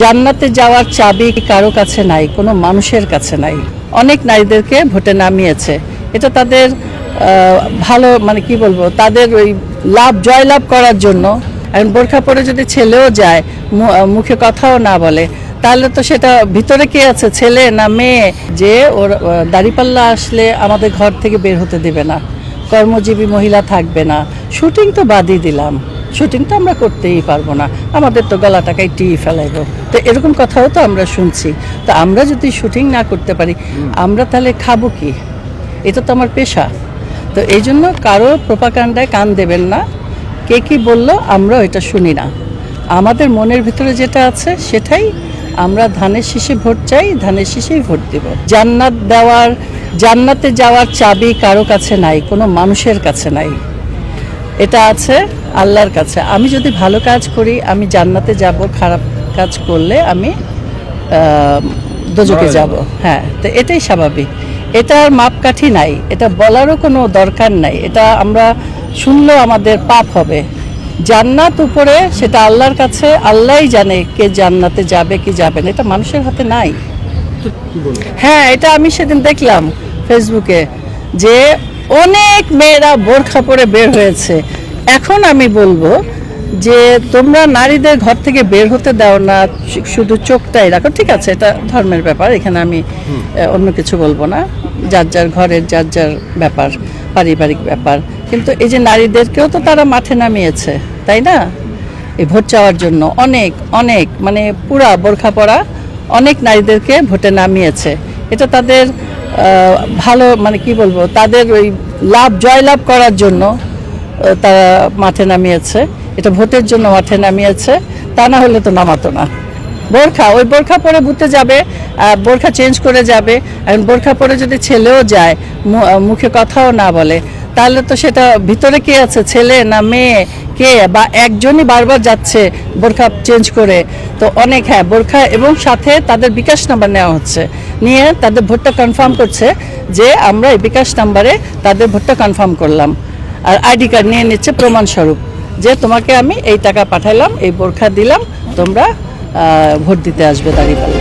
জান্নাতে যাওয়ার চাবি কারো কাছে নাই, কোনো মানুষের কাছে নাই। অনেক নারীদেরকে ভোটে নামিয়েছে। এটা তাদের ভালো মানে কি বলবো, তাদের ওই জয়লাভ করার জন্য। এখন বোরখা পরে যদি ছেলেও যায়, মুখে কথাও না বলে, তাহলে তো সেটা ভিতরে কে আছে, ছেলে না মেয়ে? যে ওর দাড়িপাল্লা আসলে আমাদের ঘর থেকে বের হতে দেবে না, কর্মজীবী মহিলা থাকবে না। শুটিং তো বাদই দিলাম, শুটিং তো আমরা করতেই পারবো না, আমাদের তো গলাটা কাটিয়ে ফেলাইব। তো এরকম কথাও তো আমরা শুনছি। তো আমরা যদি শুটিং না করতে পারি, আমরা তাহলে খাবো কি? এটা তো আমার পেশা। তো এই জন্য কারো প্রোপাগান্ডায় কান দেবেন না। কে কি বললো আমরা এটা শুনি না। আমাদের মনের ভিতরে যেটা আছে সেটাই আমরা, ধানের শীষে ভোট চাই, ধানের শীষেই ভোট দেব। জান্নাতে যাওয়ার চাবি কারো কাছে নাই, কোনো মানুষের কাছে নাই। এটা আছে আল্লাহর কাছে। আমি যদি ভালো কাজ করি আমি জান্নাতে যাব, খারাপ কাজ করলে আমি দোজখে যাব। হ্যাঁ, তো এটাই স্বাভাবিক। এটার মাপকাঠি নাই, এটা বলারও কোনো দরকার নাই। এটা আমরা শুনলেও আমাদের পাপ হবে। জান্নাত উপরে, সেটা আল্লাহর কাছে, আল্লাহই জানে কে জান্নাতে যাবে কি যাবে না, এটা মানুষের হাতে নাই। হ্যাঁ, এটা আমি সেদিন দেখলাম ফেসবুকে যে অনেক মেয়েরা বোরখা পরে বের হয়েছে। এখন আমি বলবো যে তোমরা নারীদের ঘর থেকে বের হতে দাও না, শুধু চোখটাই রাখো। ঠিক আছে, এটা ধর্মের ব্যাপার, এখানে আমি অন্য কিছু বলবো না। যার যার ঘরের যার যার ব্যাপার, পারিবারিক ব্যাপার। কিন্তু এই যে নারীদেরকেও তো তারা মাঠে নামিয়েছে, তাই না? এই ভোট চাওয়ার জন্য অনেক অনেক মানে পুরা বোরখা পরা অনেক নারীদেরকে ভোটে নামিয়েছে। এটা তাদের ভালো মানে কি বলবো, তাদের ওই জয়লাভ করার জন্য তারা মাঠে নামিয়েছে। এটা ভোটের জন্য মাঠে নামিয়েছে, তা না হলে তো নামাতো না। ওই বোরখা পরে বুথে যাবে, বোরখা চেঞ্জ করে যাবে। এখন বোরখা পরে যদি ছেলেও যায়, মুখে কথাও না বলে, তাহলে তো সেটা ভিতরে কে আছে, ছেলে না মেয়ে? কে বা একজনই বারবার যাচ্ছে বোরখা চেঞ্জ করে। তো অনেক, হ্যাঁ, বোরখা এবং সাথে তাদের বিকাশ নাম্বার নেওয়া হচ্ছে, নিয়ে তাদের ভোটটা কনফার্ম করছে যে আমরা এই বিকাশ নাম্বারে তাদের ভোটটা কনফার্ম করলাম। আর আইডি কার্ড নিয়ে নিচ্ছে প্রমাণস্বরূপ যে তোমাকে আমি এই টাকা পাঠালাম, এই বোরখা দিলাম, তোমরা ভোট দিতে আসবে দাঁড়িপাল্লা।